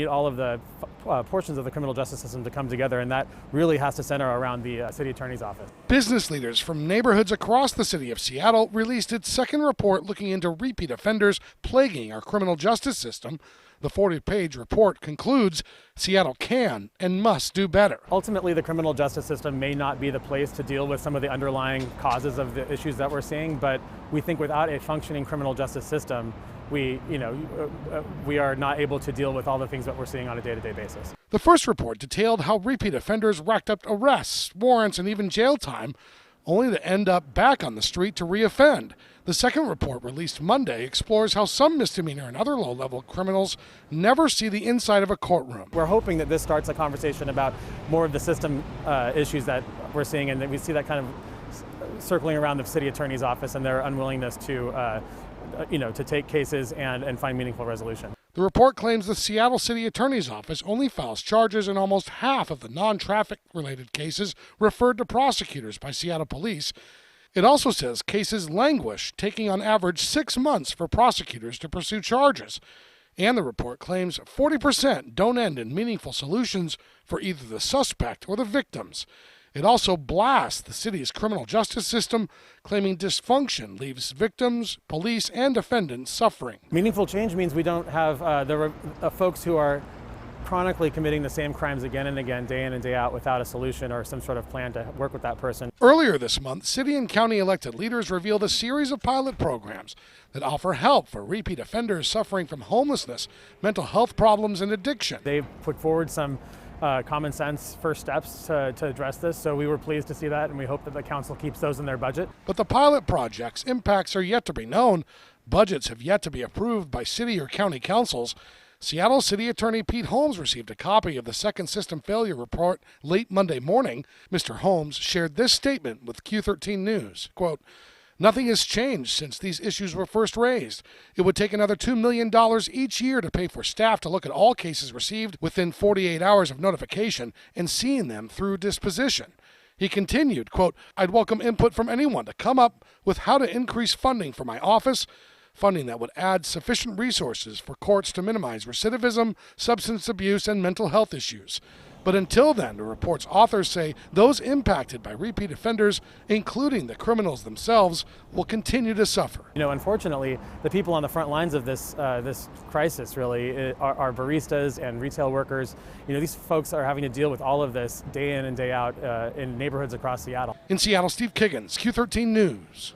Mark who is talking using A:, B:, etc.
A: need all of the portions of the criminal justice system to come together, and that really has to center around the city attorney's office.
B: Business leaders from neighborhoods across the city of Seattle released its second report looking into repeat offenders plaguing our criminal justice system. The 40-page report concludes Seattle can and must do better.
A: Ultimately, the criminal justice system may not be the place to deal with some of the underlying causes of the issues that we're seeing, but we think without a functioning criminal justice system, we are not able to deal with all the things that we're seeing on a day-to-day basis.
B: The first report detailed how repeat offenders racked up arrests, warrants, and even jail time, only to end up back on the street to reoffend. The second report, released Monday, explores how some misdemeanor and other low-level criminals never see the inside of a courtroom.
A: We're hoping that this starts a conversation about more of the system issues that we're seeing, and that we see that kind of circling around the city attorney's office and their unwillingness to take cases and find meaningful resolution.
B: The report claims the Seattle City Attorney's Office only files charges in almost half of the non-traffic related cases referred to prosecutors by Seattle police. It also says cases languish, taking on average 6 months for prosecutors to pursue charges. And the report claims 40% don't end in meaningful solutions for either the suspect or the victims. It also blasts the city's criminal justice system, claiming dysfunction leaves victims, police, and defendants suffering.
A: Meaningful change means we don't have the folks who are chronically committing the same crimes again and again, day in and day out, without a solution or some sort of plan to work with that person.
B: Earlier this month, city and county elected leaders revealed a series of pilot programs that offer help for repeat offenders suffering from homelessness, mental health problems, and addiction.
A: They've put forward some common sense first steps to address this, so we were pleased to see that, and we hope that the council keeps those in their budget.
B: But the pilot project's impacts are yet to be known. Budgets have yet to be approved by city or county councils. Seattle City Attorney Pete Holmes received a copy of the second system failure report late Monday morning. Mr. Holmes shared this statement with Q13 News, quote, "Nothing has changed since these issues were first raised. It would take another $2 million each year to pay for staff to look at all cases received within 48 hours of notification and seeing them through disposition." He continued, quote, "I'd welcome input from anyone to come up with how to increase funding for my office, funding that would add sufficient resources for courts to minimize recidivism, substance abuse, and mental health issues. But until then," the report's authors say, those impacted by repeat offenders, including the criminals themselves, will continue to suffer.
A: Unfortunately, the people on the front lines of this crisis really are baristas and retail workers. These folks are having to deal with all of this day in and day out in neighborhoods across Seattle.
B: In Seattle, Steve Kiggins, Q13 News.